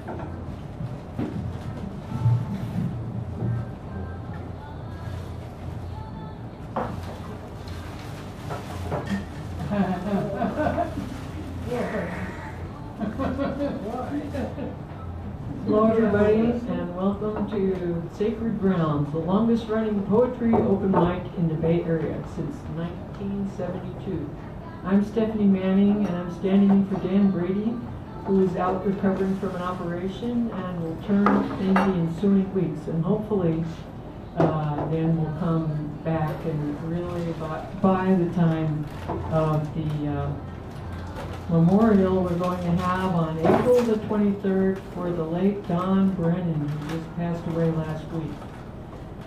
Hello everybody, and welcome to Sacred Grounds, the longest running poetry open mic in the Bay Area since 1972. I'm Stephanie Manning, and I'm standing in for Dan Brady, who is out recovering from an operation and will turn in the ensuing weeks. And hopefully Dan will come back and really by the time of the memorial we're going to have on April the 23rd for the late Don Brennan, who just passed away last week.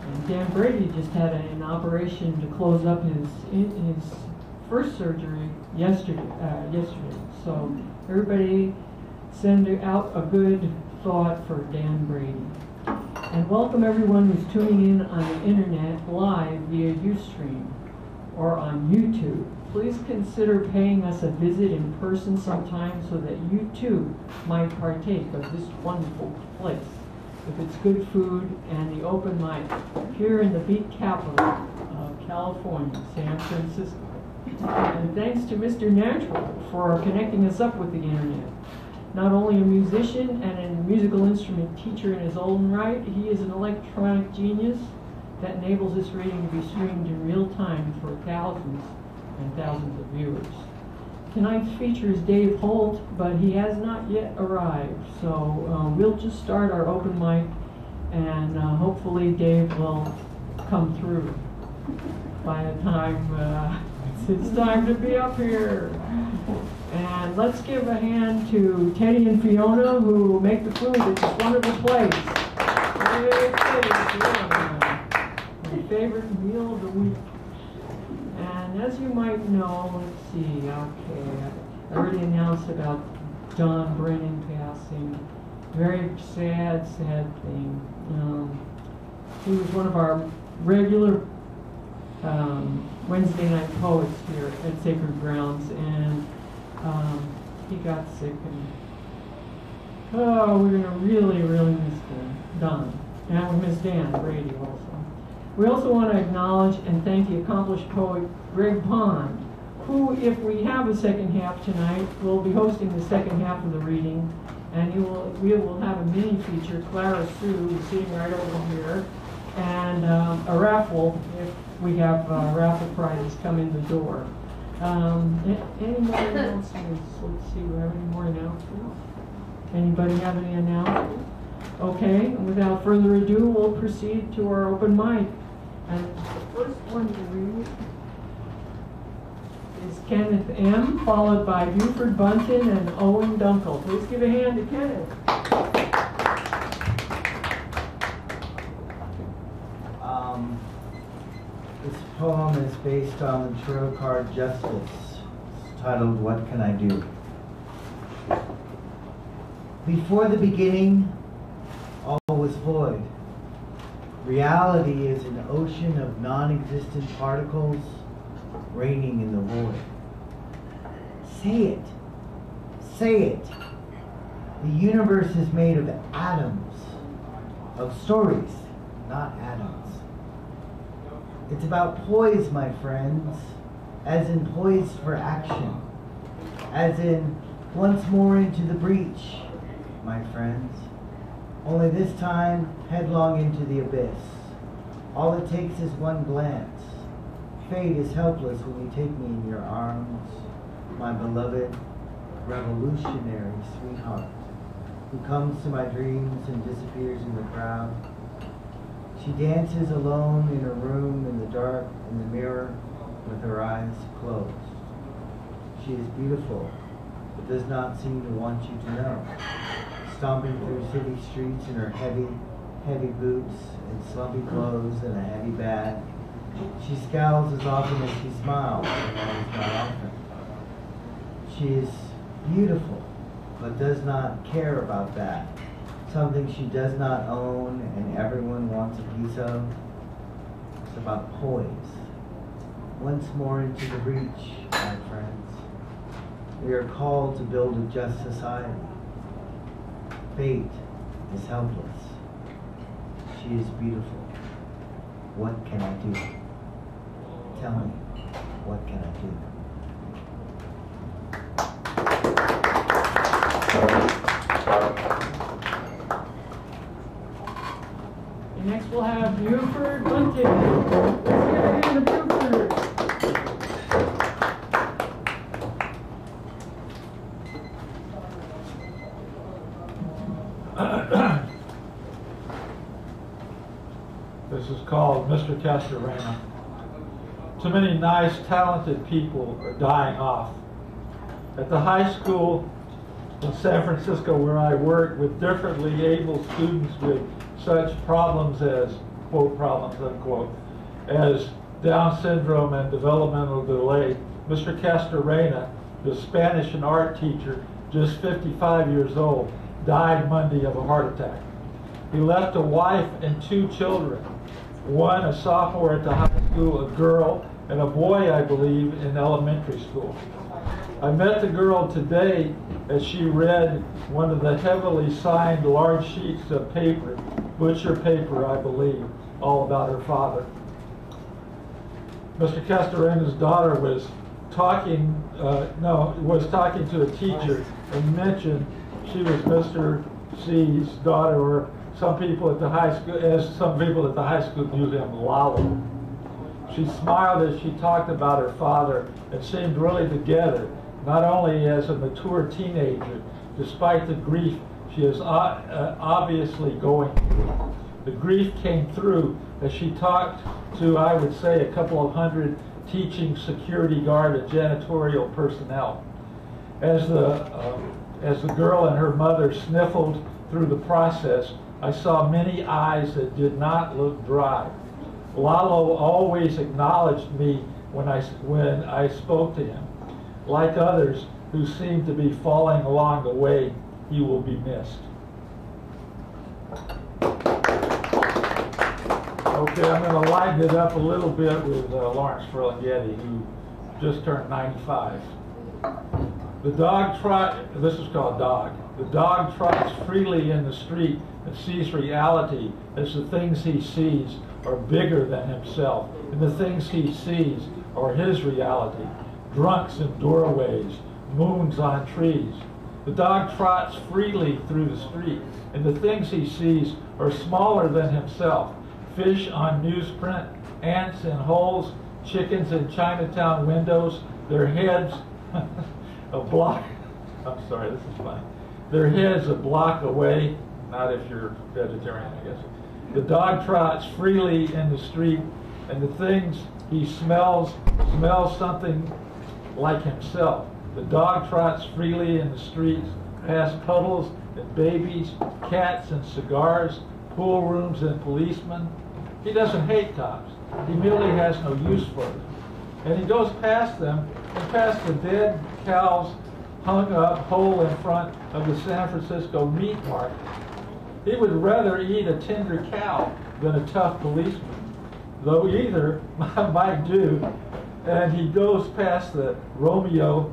And Dan Brady just had an operation to close up his first surgery yesterday. So everybody send out a good thought for Dan Brady. And welcome everyone who's tuning in on the internet live via Ustream or on YouTube. Please consider paying us a visit in person sometime so that you too might partake of this wonderful place with its good food and the open mic here in the beat capital of California, San Francisco. And thanks to Mr. Natural for connecting us up with the internet. Not only a musician and a musical instrument teacher in his own right, he is an electronic genius that enables this reading to be streamed in real time for thousands and thousands of viewers. Tonight's feature is Dave Holt, but he has not yet arrived, so we'll just start our open mic, and hopefully Dave will come through by the time it's time to be up here. And let's give a hand to Teddy and Fiona, who make the food at this wonderful place. Hey, Teddy, Fiona, my favorite meal of the week. And as you might know, let's see, okay, I already announced about Don Brennan passing. Very sad, sad thing. He was one of our regular Wednesday night poets here at Sacred Grounds, and he got sick, and we're going to really, really miss Don. And we miss Dan Brady also. We also want to acknowledge and thank the accomplished poet Greg Pond, who, if we have a second half tonight, will be hosting the second half of the reading, and we will have a mini feature. Clara Sue, who's sitting right over here, and a raffle if we have raffle prizes come in the door. Any more announcements? Let's see, do we have any more announcements? Anybody have any announcements? Okay, without further ado, we'll proceed to our open mic. And the first one to read is Kenneth M., followed by Buford Bunton and Owen Dunkel. Please give a hand to Kenneth. This poem is based on the tarot card Justice. It's titled, What Can I Do? Before the beginning, all was void. Reality is an ocean of non-existent particles raining in the void. Say it. Say it. The universe is made of atoms, of stories, not atoms. It's about poise, my friends, as in poised for action, as in once more into the breach, my friends. Only this time, headlong into the abyss. All it takes is one glance. Fate is helpless when you take me in your arms, my beloved, revolutionary sweetheart, who comes to my dreams and disappears in the crowd. She dances alone in her room in the dark, in the mirror, with her eyes closed. She is beautiful, but does not seem to want you to know. Stomping through city streets in her heavy, heavy boots and slumpy clothes and a heavy bag. She scowls as often as she smiles, and that is not often. She is beautiful, but does not care about that. Something she does not own and everyone wants a piece of. It's about poise. Once more into the breach, my friends. We are called to build a just society. Fate is helpless. She is beautiful. What can I do? Tell me, what can I do? And next we'll have Buford Bunting. Let's get it in the Buford. This is called Mr. Castorena. Too many nice, talented people are dying off. At the high school in San Francisco where I work with differently able students with such problems as, quote, problems, unquote, as Down syndrome and developmental delay, Mr. Castorena, the Spanish and art teacher, just 55 years old, died Monday of a heart attack. He left a wife and 2 children, one a sophomore at the high school, a girl, and a boy, I believe, in elementary school. I met the girl today as she read one of the heavily signed large sheets of paper, butcher paper, I believe, all about her father. Mr. Castorena's daughter was talking to a teacher and mentioned she was Mr. C's daughter, or some people at the high school, as some people at the high school knew him, Lalo. She smiled as she talked about her father and seemed really together, not only as a mature teenager, despite the grief she is obviously going through. The grief came through as she talked to, I would say, a couple of hundred teaching, security guard, and janitorial personnel. As the girl and her mother sniffled through the process, I saw many eyes that did not look dry. Lalo always acknowledged me when I spoke to him. Like others who seem to be falling along the way, he will be missed. Okay, I'm going to lighten it up a little bit with Lawrence Ferlinghetti, who just turned 95. The dog this is called Dog. The dog trots freely in the street and sees reality as the things he sees are bigger than himself, and the things he sees are his reality. Drunks in doorways, moons on trees. The dog trots freely through the street, and the things he sees are smaller than himself. Fish on newsprint, ants in holes, chickens in Chinatown windows, their heads a block, I'm sorry, this is funny. Their heads a block away, not if you're vegetarian, I guess. The dog trots freely in the street, and the things he smells something like himself. The dog trots freely in the streets, past puddles and babies, cats and cigars, pool rooms and policemen. He doesn't hate cops. He merely has no use for them. And he goes past them and past the dead cows hung up whole in front of the San Francisco meat market. He would rather eat a tender cow than a tough policeman, though either might do. And he goes past the Romeo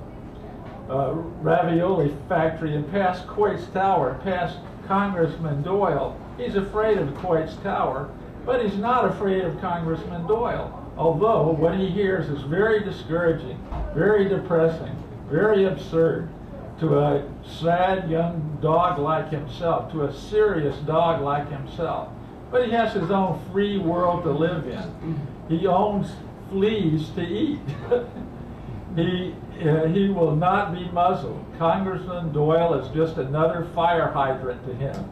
ravioli factory and past Coit's Tower, past Congressman Doyle. He's afraid of Coit's Tower, but he's not afraid of Congressman Doyle. Although what he hears is very discouraging, very depressing, very absurd to a sad young dog like himself, to a serious dog like himself. But he has his own free world to live in. He owns fleas to eat. He will not be muzzled. Congressman Doyle is just another fire hydrant to him.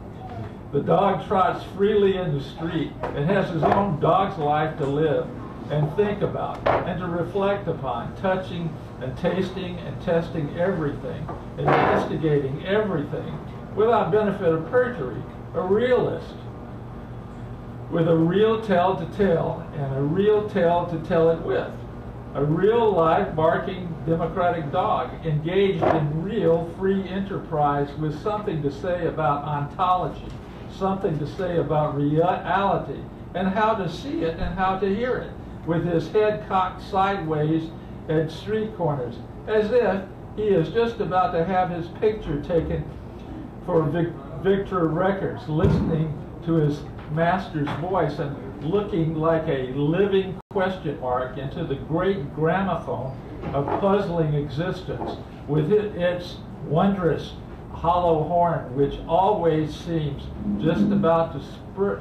The dog trots freely in the street and has his own dog's life to live and think about and to reflect upon, touching and tasting and testing everything, investigating everything without benefit of perjury. A realist with a real tale to tell and a real tale to tell it with. A real live barking democratic dog engaged in real free enterprise with something to say about ontology, something to say about reality and how to see it and how to hear it, with his head cocked sideways at street corners, as if he is just about to have his picture taken for Victor Records, listening to his master's voice and looking like a living question mark into the great gramophone of puzzling existence, with its wondrous hollow horn, which always seems just about to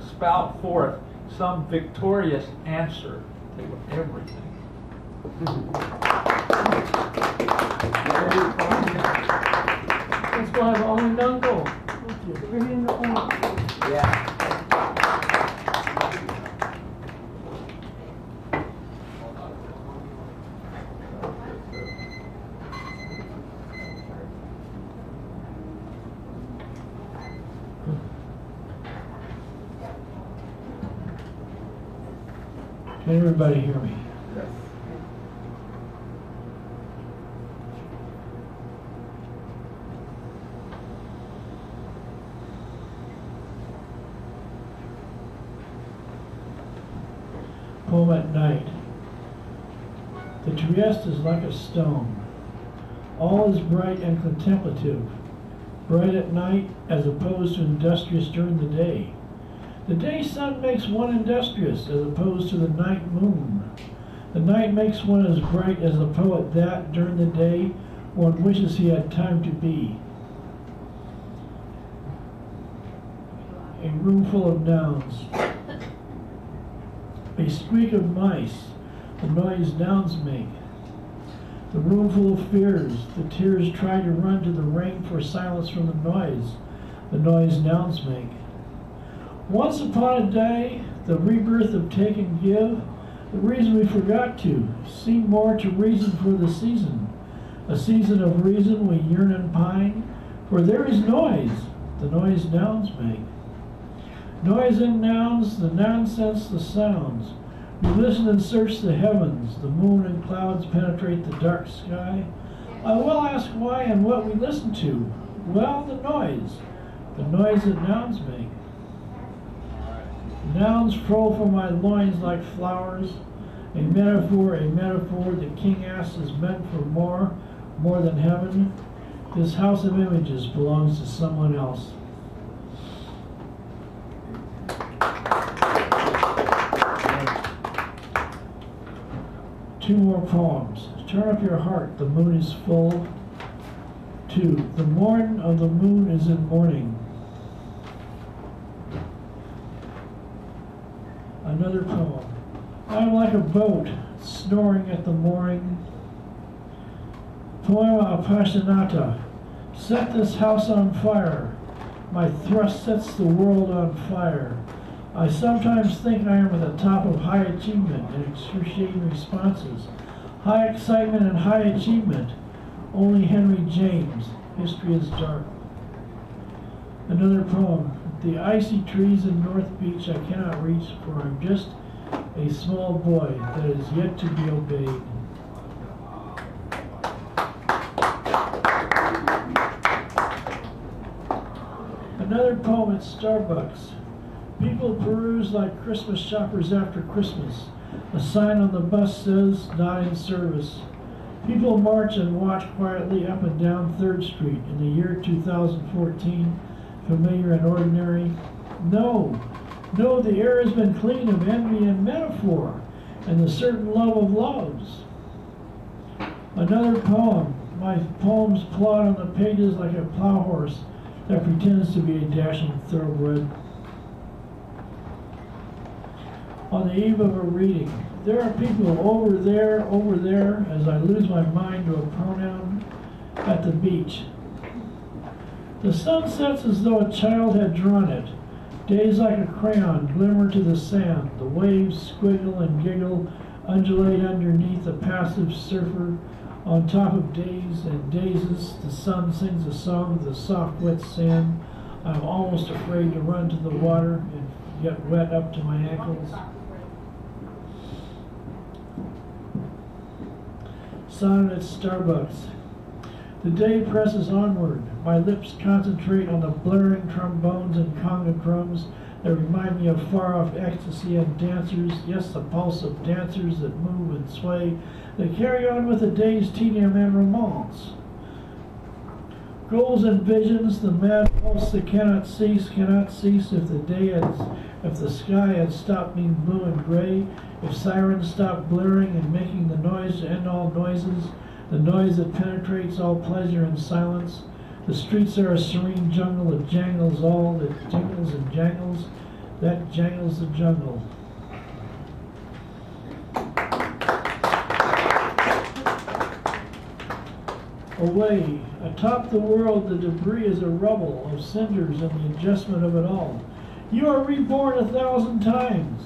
spout forth some victorious answer to everything. That's why I've only done gold. Yeah. Can everybody hear me? Yes. Poem at night. The Trieste is like a stone. All is bright and contemplative, bright at night as opposed to industrious during the day. The day sun makes one industrious as opposed to the night moon. The night makes one as bright as the poet that, during the day, one wishes he had time to be. A room full of nouns. A squeak of mice, the noise nouns make. The room full of fears, the tears try to run to the rain for silence from the noise nouns make. Once upon a day, the rebirth of take and give, the reason we forgot to, seem more to reason for the season. A season of reason we yearn and pine, for there is noise, the noise nouns make. Noise in nouns, the nonsense, the sounds. We listen and search the heavens, the moon and clouds penetrate the dark sky. I will ask why and what we listen to. Well, the noise that nouns make. Nouns flow from my loins like flowers. A metaphor, the king asks is meant for more than heaven. This house of images belongs to someone else. Two more poems. Turn up your heart, the moon is full. 2. The morn of the moon is in morning. Another poem. I am like a boat, snoring at the mooring. Poema appassionata. Set this house on fire. My thrust sets the world on fire. I sometimes think I am at the top of high achievement and excruciating responses. High excitement and high achievement. Only Henry James. History is dark. Another poem. The icy trees in North Beach I cannot reach, for I'm just a small boy that is yet to be obeyed. Another poem at Starbucks. People peruse like Christmas shoppers after Christmas. A sign on the bus says, not in service. People march and watch quietly up and down 3rd Street in the year 2014, familiar and ordinary. No, the air has been clean of envy and metaphor, and the certain love of loves. Another poem. My poems plod on the pages like a plow horse that pretends to be a dashing thoroughbred. On the eve of a reading, there are people over there, as I lose my mind to a pronoun, at the beach. The sun sets as though a child had drawn it. Days like a crayon glimmer to the sand. The waves squiggle and giggle, undulate underneath a passive surfer. On top of days and dazes, the sun sings a song of the soft, wet sand. I'm almost afraid to run to the water and get wet up to my ankles. Sonnet at Starbucks. The day presses onward. My lips concentrate on the blaring trombones and conga drums that remind me of far-off ecstasy and dancers, yes, the pulse of dancers that move and sway, that carry on with the day's tedium and romance. Goals and visions, the mad pulse that cannot cease if the sky had stopped being blue and gray, if sirens stopped blaring and making the noise to end all noises, the noise that penetrates all pleasure and silence. The streets are a serene jungle that jangles all, that jingles and jangles, that jangles the jungle. Away, atop the world, the debris is a rubble of cinders and the adjustment of it all. You are reborn 1,000 times.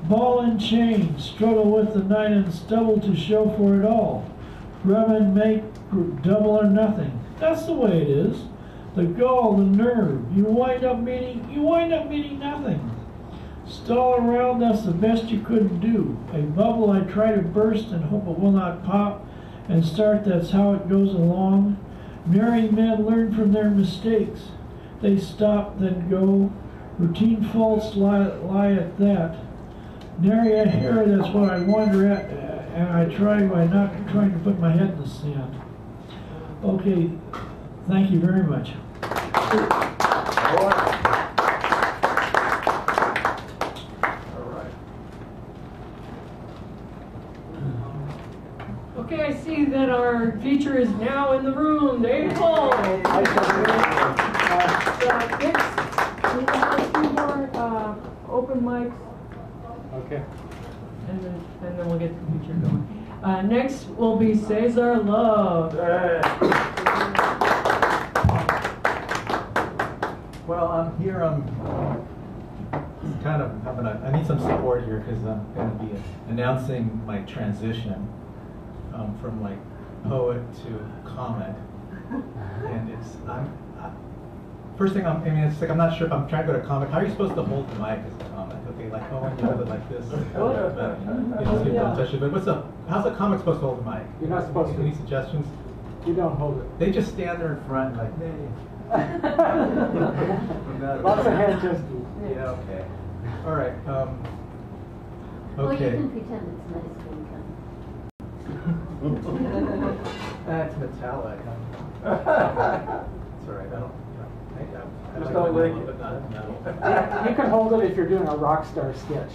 Ball and chain, struggle with the night and stubble to show for it all. Grub and make, double or nothing. That's the way it is. The gall, the nerve. You wind up meaning nothing. Stall around, that's the best you couldn't do. A bubble I try to burst and hope it will not pop. And start, that's how it goes along. Merry men learn from their mistakes. They stop, then go. Routine faults lie at that. Nary a hair, that's what I wonder at, and I try by not trying to put my head in the sand. Okay, thank you very much. Okay, I see that our teacher is now in the room. Dave Hall. Next, we have a few more open mics. Okay. And then we'll get the teacher going. Next will be Cesar Love. Well, I'm here. I'm kind of having I need some support here because I'm going to be announcing my transition from like poet to comic, and first thing it's like I'm not sure if I'm trying to go to comic. How are you supposed to hold the mic as a comic? Okay, like you hold it like this. But how's a comic supposed to hold the mic? You're not supposed to. Any suggestions? You don't hold it. They just stand there in front like, hey. Lots of hand gestures. Yeah, okay. All right. Well, you Okay. can pretend it's nice when That's metallic. It's all right. I don't. I Just like don't my lick metal, it. but not metal. You can hold it if you're doing a rock star sketch.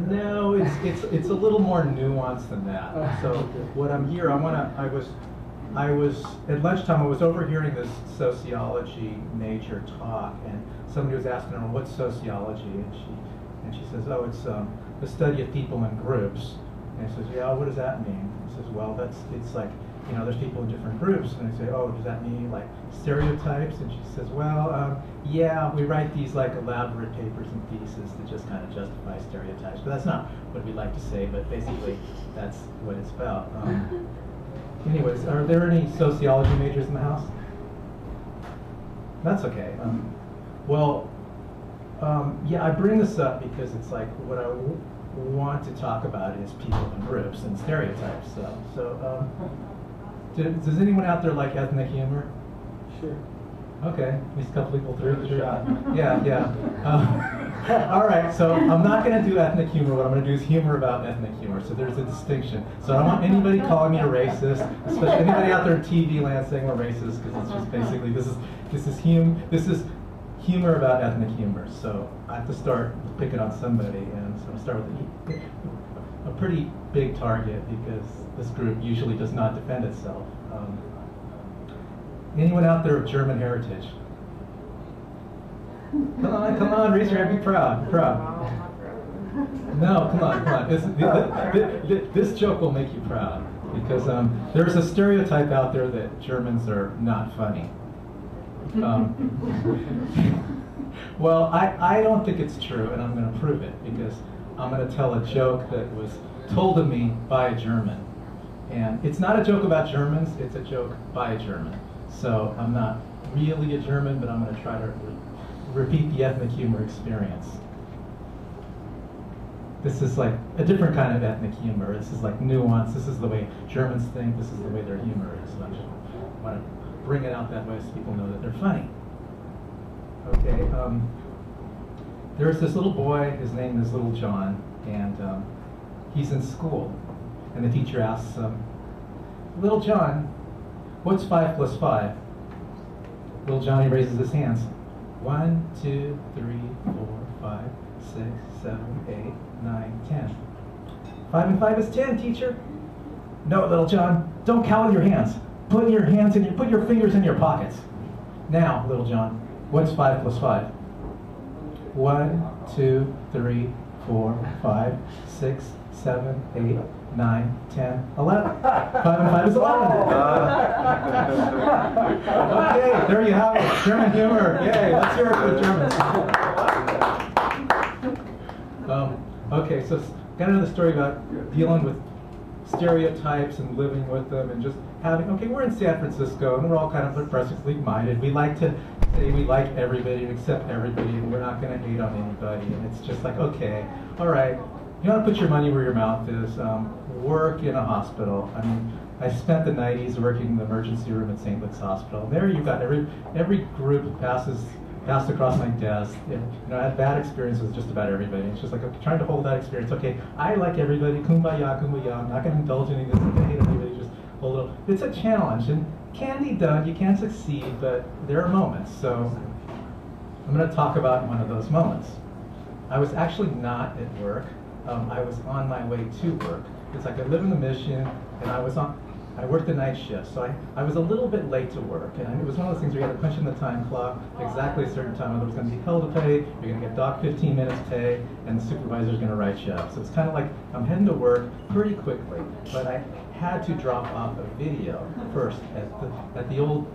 No, it's a little more nuanced than that. So what I'm here, I was at lunchtime. I was overhearing this sociology major talk, and somebody was asking her, "What's sociology?" And she says, "Oh, it's the study of people in groups." And I says, "Yeah, what does that mean?" He says, "Well, it's like, there's people in different groups." And I say, "Oh, does that mean like stereotypes?" And she says, "Well, yeah, we write these like elaborate papers and theses to just kind of justify stereotypes, but that's not what we like to say. But basically, that's what it's about." Anyways, are there any sociology majors in the house? That's okay. Yeah, I bring this up because it's like what I want to talk about is people in groups and stereotypes. So does anyone out there like ethnic humor? Sure. Okay, at least a couple people through. Yeah. All right, so I'm not going to do ethnic humor. What I'm going to do is humor about ethnic humor. So there's a distinction. So I don't want anybody calling me a racist, especially anybody out there in TV land saying we're racist, because it's just basically this is humor about ethnic humor. So I have to start picking on somebody, and so I'm going to start with a pretty big target because this group usually does not defend itself. Anyone out there of German heritage? Come on, raise your hand, be proud, No, come on. This joke will make you proud, because there's a stereotype out there that Germans are not funny. Well, I don't think it's true, and I'm going to prove it, because I'm going to tell a joke that was told to me by a German. And it's not a joke about Germans, it's a joke by a German. So I'm not really a German, but I'm going to try to repeat the ethnic humor experience. This is like a different kind of ethnic humor. This is like nuance. This is the way Germans think. This is the way their humor is. So I just want to bring it out that way so people know that they're funny. Okay. There's this little boy. His name is Little John, and he's in school. And the teacher asks him, "Little John, what's 5 plus 5? Little Johnny raises his hands. 1, 2, 3, 4, 5, 6, 7, 8, 9, 10. 5 and 5 is 10, teacher. No, little John, don't count with your hands. Put your fingers in your pockets. Now, little John, what's 5 plus 5? 1, 2, 3, 4, 5, 6, 7, 8, 9, 10, 11. 5 and 5 is 11. Okay, there you have it. German humor. Yay, let's hear it for the Germans. Okay, so got another story about dealing with stereotypes and living with them and just having, okay, we're in San Francisco and we're all kind of progressively minded. We like to say we like everybody and accept everybody and we're not going to hate on anybody. And it's just like, okay, all right, you want to put your money where your mouth is. Work in a hospital. I mean, I spent the 90s working in the emergency room at St. Luke's Hospital. There you've got every group passed across my desk. And, I had bad experiences with just about everybody. It's just like, okay, trying to hold that experience. Okay, I like everybody. Kumbaya, kumbaya. I'm not going to indulge in any of this. I'm going to hate everybody. Just hold it. It's a challenge, and can be done. You can succeed, but there are moments. So I'm going to talk about one of those moments. I was actually not at work. I was on my way to work. It's like I live in the Mission, and I worked the night shift, so I was a little bit late to work, and it was one of those things where you had to punch in the time clock exactly a certain time. There was going to be hell to pay, you're going to get docked 15 minutes pay, and the supervisor's going to write you up. So it's kind of like I'm heading to work pretty quickly, but I had to drop off a video first at the old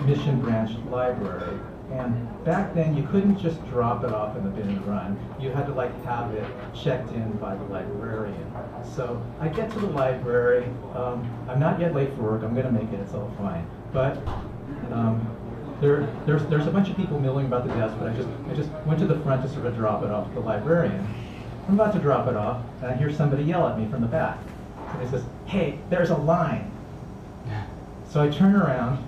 Mission Branch Library. And back then, you couldn't just drop it off in the bin and run. You had to have it checked in by the librarian. So I get to the library. I'm not yet late for work. I'm going to make it. It's all fine. But there's a bunch of people milling about the desk. But I just went to the front to sort of drop it off to the librarian. I'm about to drop it off, and I hear somebody yell at me from the back. And he says, "Hey, there's a line." So I turn around,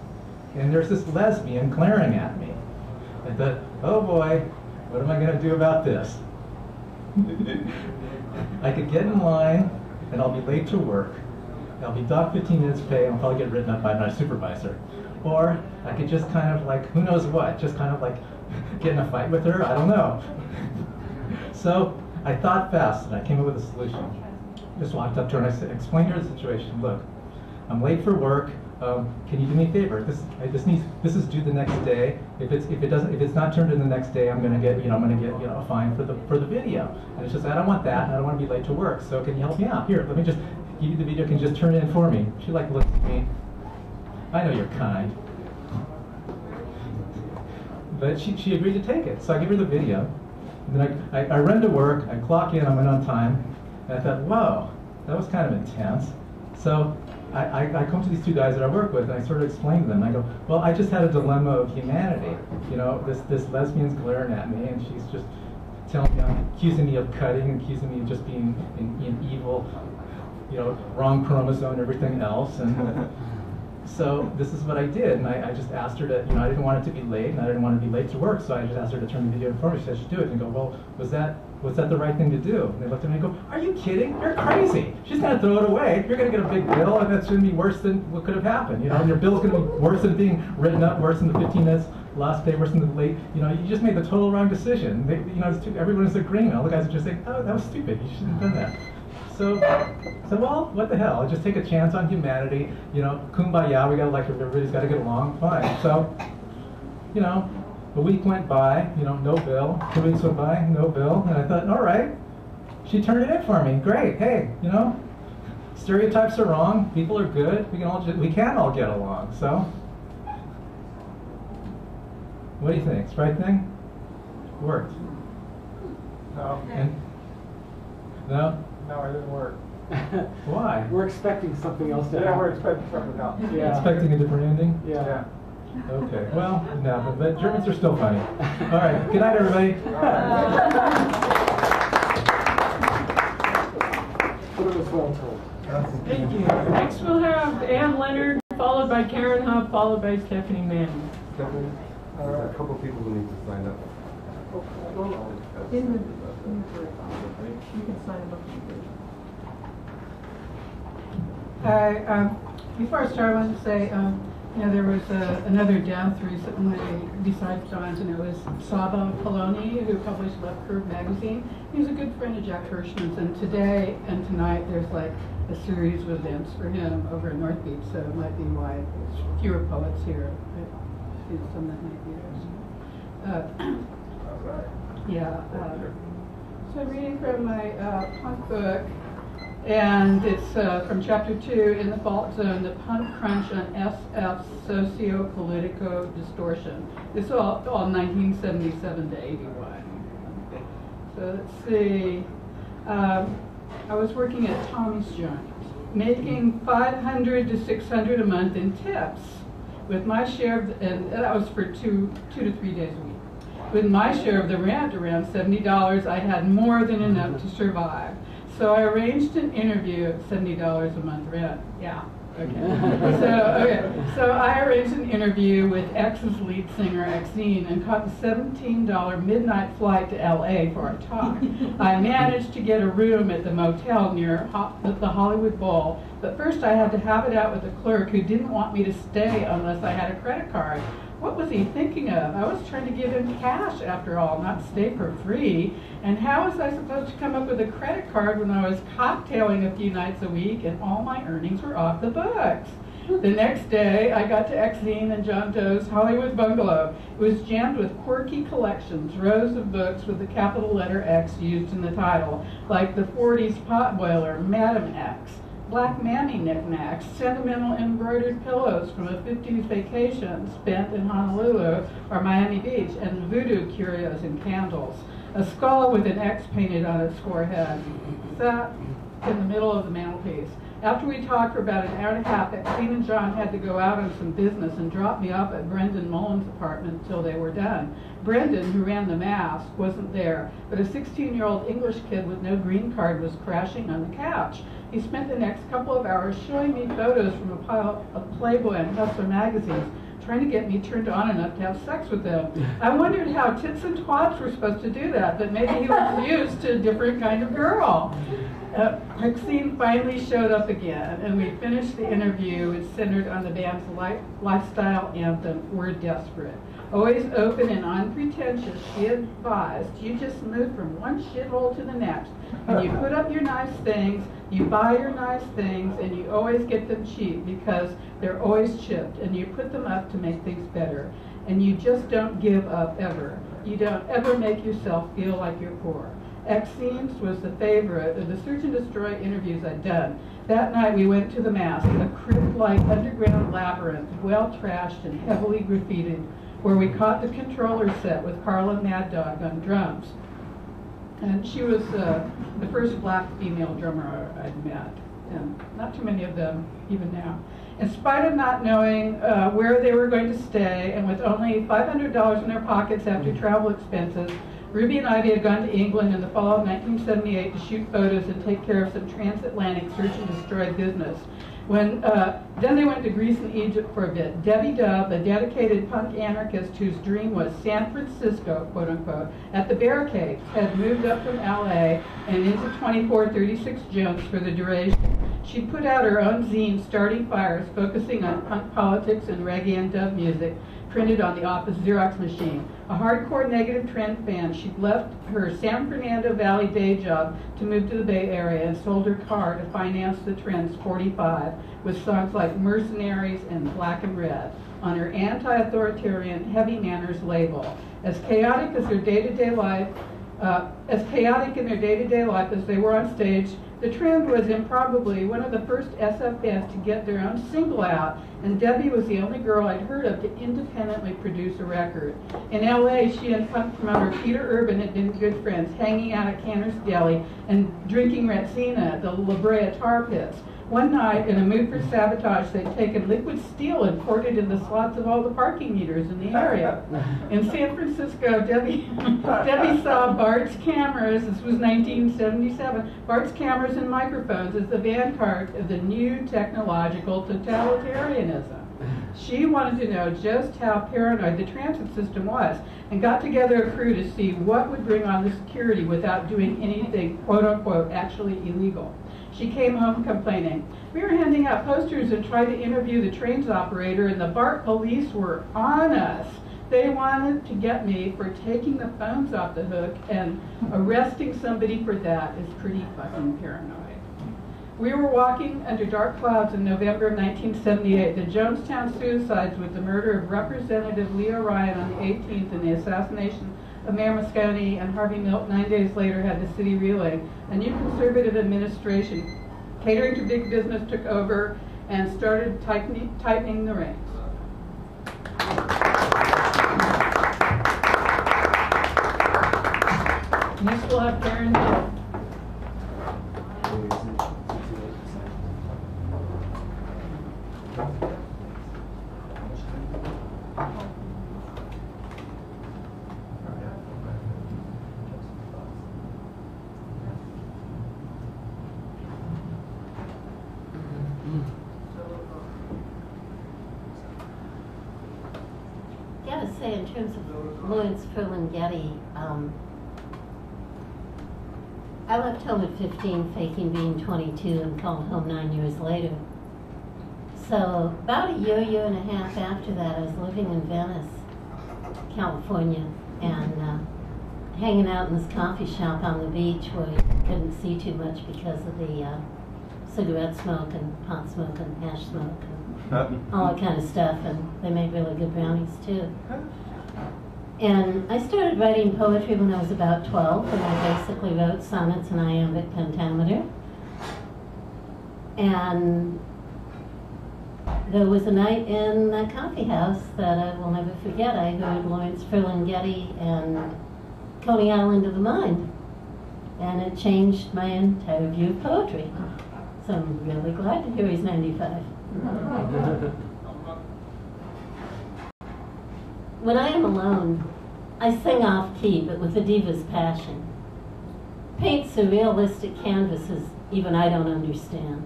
and there's this lesbian glaring at me. I thought, oh boy, what am I going to do about this? I could get in line, and I'll be late to work. I'll be docked 15 minutes pay, and I'll probably get written up by my supervisor. Or I could just kind of who knows what, just kind of get in a fight with her, I don't know. So I thought fast, and I came up with a solution. Just walked up to her, and I explained to her the situation. Look, I'm late for work. Can you do me a favor? This is due the next day. If it's not turned in the next day, I'm gonna get a fine for the video. And it's just I don't want that, and I don't want to be late to work. So can you help me out? Here, let me just give you the video. Can you just turn it in for me? She looked at me. I know you're kind, but she agreed to take it. So I give her the video. And then I run to work. I clock in. I'm in on time. And I thought, whoa, that was kind of intense. So I come to these two guys that I work with, and I sort of explain to them. I go, well, I just had a dilemma of humanity. This lesbian's glaring at me, and she's just accusing me of cutting, accusing me of just being an evil, wrong chromosome and everything else. And so this is what I did, and I just asked her to, I didn't want it to be late, and I didn't want to be late to work, so I just asked her to turn the video in for me. She said, I should do it. And I go, well, was that the right thing to do? And they looked at me and go, are you kidding? You're crazy. She's going to throw it away. You're going to get a big bill, and that's going to be worse than what could have happened. And your bill's going to be worse than being written up, worse than the 15 minutes last pay, worse than the late. You just made the total wrong decision. Everyone is agreeing. All the guys are just saying, oh, that was stupid. You shouldn't have done that. So, well, what the hell? I just take a chance on humanity. Kumbaya. We got everybody's got to get along. Fine. So, a week went by, no bill. 2 weeks went by, no bill. And I thought, all right, she turned it in for me. Great. Hey, stereotypes are wrong. People are good. We can all get along. So, what do you think? It's the right thing? Worked. No. No? No, it didn't work. Why? We're expecting something else to happen. Yeah, we're expecting something else. Yeah. Expecting a different ending? Yeah. Okay. Well, no, but Germans are still funny. All right. Good night, everybody. But it was well told. Thank you. Next we'll have Ann Leonard, followed by Karen Huff, followed by Stephanie Manning. Stephanie, there's a couple people who need to sign up. In the you can sign them up. Before I start, I want to say Yeah, there was another death recently besides John's, and it was Saba Poloni, who published Left Curve magazine. He was a good friend of Jack Hirschman's, and today and tonight there's like a series of events for him over in North Beach, so it might be why there's fewer poets here. I feel some that might be there. So I'm reading from my punk book. And it's from chapter 2, In the Fault Zone, the punk crunch on SF's socio-politico distortion. This is all 1977 to 81. So let's see. I was working at Tommy's Joint, making $500 to $600 a month in tips, with my share of, and that was for two to 3 days a week. With my share of the rent, around $70, I had more than enough to survive. So I arranged an interview at $70 a month rent. Yeah. Okay. So I arranged an interview with X's lead singer, Xene, and caught the $17 midnight flight to LA for our talk. I managed to get a room at the motel near the Hollywood Bowl, but first I had to have it out with a clerk who didn't want me to stay unless I had a credit card. What was he thinking of? I was trying to give him cash, after all, not stay for free. And how was I supposed to come up with a credit card when I was cocktailing a few nights a week and all my earnings were off the books? The next day, I got to Xene and John Doe's Hollywood bungalow. It was jammed with quirky collections, rows of books with the capital letter X used in the title, like the 40s potboiler, Madam X, Black Mammy knickknacks, sentimental embroidered pillows from a 50s vacation spent in Honolulu or Miami Beach, and voodoo curios and candles. A skull with an X painted on its forehead sat in the middle of the mantelpiece. After we talked for about an hour and a half, Xene and John had to go out on some business and drop me off at Brendan Mullen's apartment until they were done. Brendan, who ran the mask, wasn't there, but a 16-year-old English kid with no green card was crashing on the couch. He spent the next couple of hours showing me photos from a pile of Playboy and Hustler magazines, trying to get me turned on enough to have sex with them. I wondered how tits and twats were supposed to do that, but maybe he was used to a different kind of girl. Xene finally showed up again, and we finished the interview. It centered on the band's lifestyle anthem, We're Desperate. Always open and unpretentious, she advised, you just move from one shithole to the next. And you put up your nice things, you buy your nice things, and you always get them cheap because they're always chipped, and you put them up to make things better. And you just don't give up ever. You don't ever make yourself feel like you're poor. Xene's was the favorite of the Search and Destroy interviews I'd done. That night we went to the Mask, a crypt-like underground labyrinth, well-trashed and heavily graffitied, where we caught the controller set with Carla Mad Dog on drums. And she was the first black female drummer I'd met, and not too many of them even now. In spite of not knowing where they were going to stay, and with only $500 in their pockets after travel expenses, Ruby and Ivy had gone to England in the fall of 1978 to shoot photos and take care of some transatlantic search and destroy business. Then they went to Greece and Egypt for a bit. Debbie Dub, a dedicated punk anarchist whose dream was San Francisco, quote unquote, at the barricades, had moved up from LA and into 2436 Jones for the duration. She put out her own zine, Starting Fires, focusing on punk politics and reggae and dub music, printed on the office Xerox machine. A hardcore negative trend fan, she'd left her San Fernando Valley day job to move to the Bay Area and sold her car to finance the Trends 45 with songs like Mercenaries and Black and Red on her anti-authoritarian Heavy Manners label. As chaotic in their day-to-day life as they were on stage, the Trend was improbably one of the first SF bands to get their own single out, and Debbie was the only girl I'd heard of to independently produce a record. In LA, she and punk promoter Peter Urban had been good friends, hanging out at Canner's Deli and drinking Retsina at the La Brea Tar Pits. One night, in a mood for sabotage, they'd taken liquid steel and poured it in the slots of all the parking meters in the area. In San Francisco, Debbie saw Bart's cameras, this was 1977, Bart's cameras and microphones as the vanguard of the new technological totalitarianism. She wanted to know just how paranoid the transit system was and got together a crew to see what would bring on the security without doing anything, quote unquote, actually illegal. She came home complaining. We were handing out posters and tried to interview the trains operator, and the BART police were on us. They wanted to get me for taking the phones off the hook, and arresting somebody for that is pretty fucking paranoid. We were walking under dark clouds in November of 1978. The Jonestown suicides with the murder of Representative Leo Ryan on the 18th and the assassination of Mayor Moscone and Harvey Milk 9 days later had the city reeling. A new conservative administration catering to big business took over and started tightening the reins. Next we'll have Karen. Gotta say, in terms of Lawrence Ferlinghetti, I left home at 15, faking being 22, and called home 9 years later. So about a year and a half after that, I was living in Venice, California, and hanging out in this coffee shop on the beach where you couldn't see too much because of the cigarette smoke and pot smoke and hash smoke and all that kind of stuff, and they made really good brownies too. And I started writing poetry when I was about 12, and I basically wrote sonnets in iambic pentameter. And there was a night in that coffee house that I will never forget. I heard Lawrence Ferlinghetti and Coney Island of the Mind, and it changed my entire view of poetry. So I'm really glad to hear he's 95. When I am alone, I sing off-key, but with a diva's passion. Paint surrealistic canvases even I don't understand.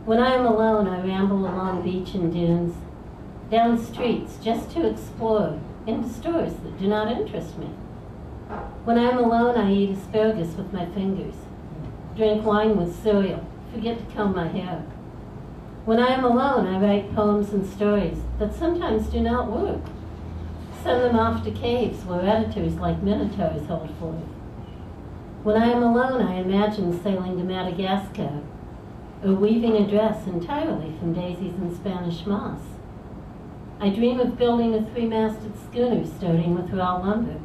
When I am alone, I ramble along beach and dunes, down streets just to explore, into stores that do not interest me. When I am alone, I eat asparagus with my fingers, drink wine with cereal, forget to comb my hair. When I am alone, I write poems and stories that sometimes do not work. Send them off to caves where editors like minotaurs hold forth. When I am alone, I imagine sailing to Madagascar or weaving a dress entirely from daisies and Spanish moss. I dream of building a three-masted schooner starting with raw lumber,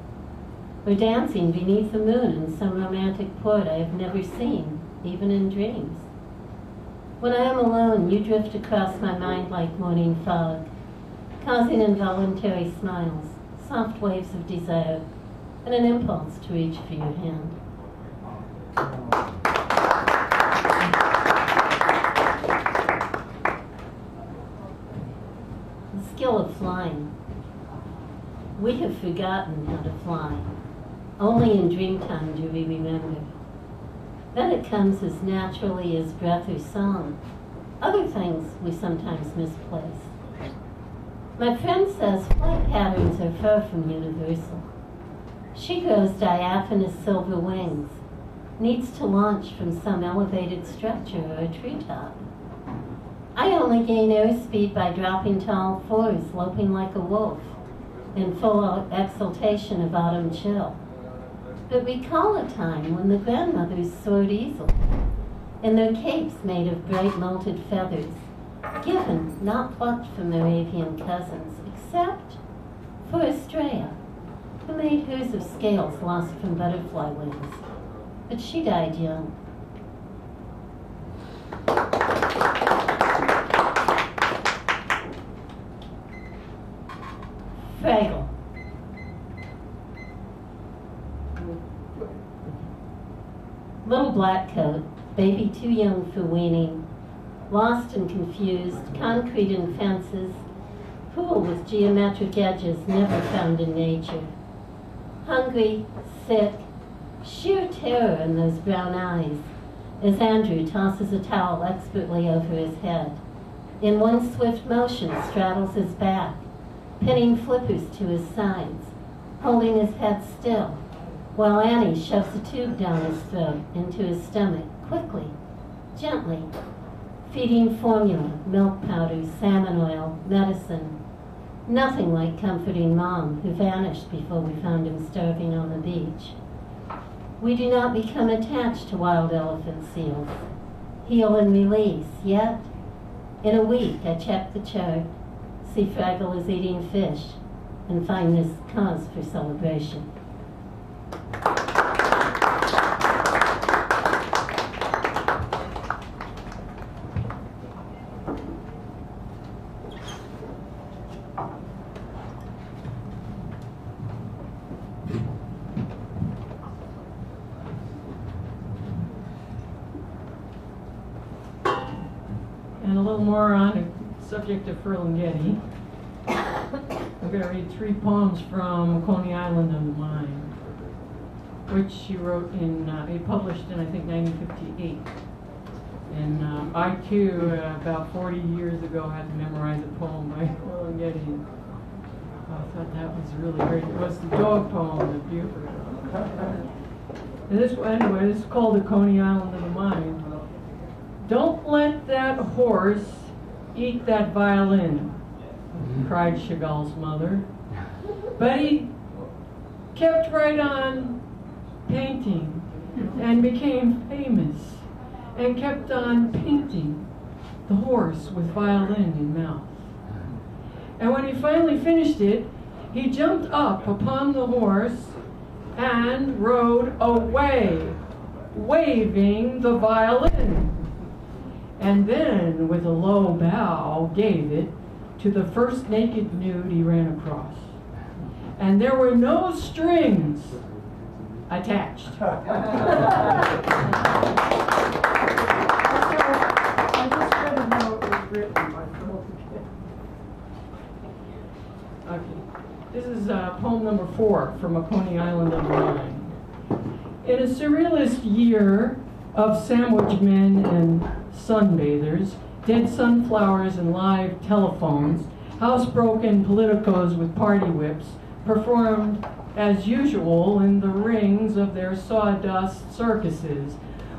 or dancing beneath the moon in some romantic port I have never seen, even in dreams. When I am alone, you drift across my mind like morning fog, causing involuntary smiles, soft waves of desire, and an impulse to reach for your hand. The skill of flying. We have forgotten how to fly. Only in dream time do we remember. Then it comes as naturally as breath or song. Other things we sometimes misplace. My friend says flight patterns are far from universal. She grows diaphanous silver wings, needs to launch from some elevated structure or a treetop. I only gain airspeed by dropping to all fours, loping like a wolf, in full exultation of autumn chill. But recall a time when the grandmothers soared easily, in their capes made of bright melted feathers, given, not plucked from their avian cousins, except for Estrella, who made hers of scales lost from butterfly wings. But she died young. Fraggle. Little black coat, baby too young for weaning, lost and confused, concrete and fences, pool with geometric edges never found in nature. Hungry, sick, sheer terror in those brown eyes as Andrew tosses a towel expertly over his head. In one swift motion straddles his back, pinning flippers to his sides, holding his head still, while Annie shoves a tube down his throat into his stomach, quickly, gently, feeding formula, milk powders, salmon oil, medicine. Nothing like comforting Mom, who vanished before we found him starving on the beach. We do not become attached to wild elephant seals. Heal and release, yet in a week I check the chart, see Fraggle is eating fish, and find this cause for celebration. And a little more on the subject of Ferlinghetti. I'm going to read 3 poems from Coney Island on the Mind, which he wrote he published in, I think, 1958. And I, too, about 40 years ago, had to memorize a poem by Ferlinghetti. I thought that was really great. It was the dog poem, the Buford. And this, anyway, this is called The Coney Island of the Mind. Don't let that horse eat that violin, cried Chagall's mother. But he kept right on painting and became famous and kept on painting the horse with violin in mouth. And when he finally finished it, he jumped up upon the horse and rode away, waving the violin. And then, with a low bow, gave it to the first naked nude he ran across. And there were no strings attached. I just read how it was written by Philip. Okay. This is poem number 4 from A Coney Island on the Mind. In a surrealist year of sandwich men and sunbathers, dead sunflowers and live telephones, housebroken politicos with party whips performed as usual in the rings of their sawdust circuses,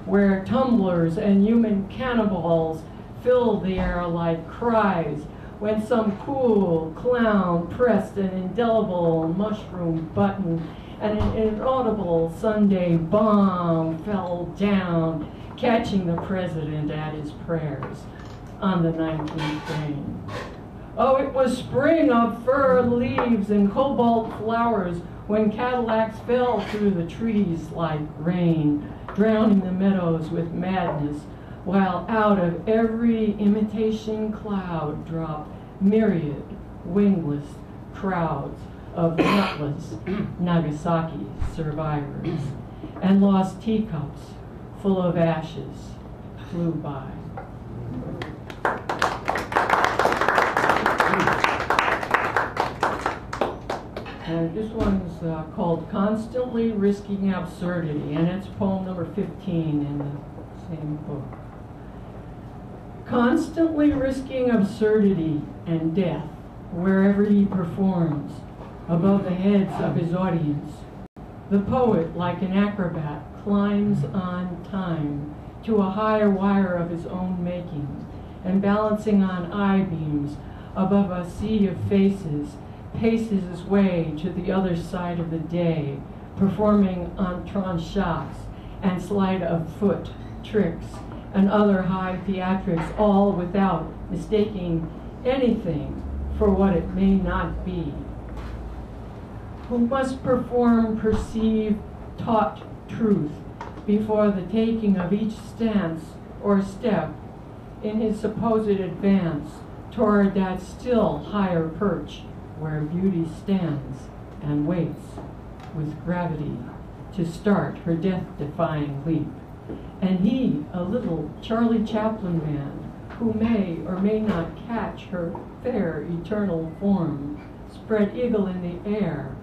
where tumblers and human cannibals fill the air like cries when some cool clown pressed an indelible mushroom button and an inaudible Sunday bomb fell down, catching the president at his prayers on the 19th train. Oh, it was spring of fir leaves and cobalt flowers when Cadillacs fell through the trees like rain, drowning the meadows with madness, while out of every imitation cloud dropped myriad wingless crowds of nutless Nagasaki survivors, and lost teacups full of ashes flew by. And this one's called Constantly Risking Absurdity, and it's poem number 15 in the same book. Constantly risking absurdity and death wherever he performs, above the heads of his audience. The poet, like an acrobat, climbs on time to a higher wire of his own making, and balancing on I-beams above a sea of faces, paces his way to the other side of the day, performing entrance shots and sleight-of-foot tricks and other high theatrics, all without mistaking anything for what it may not be. Who must perform, perceive, taught truth before the taking of each stance or step in his supposed advance toward that still higher perch where beauty stands and waits with gravity to start her death-defying leap. And he, a little Charlie Chaplin man, who may or may not catch her fair eternal form, spread eagle in the air,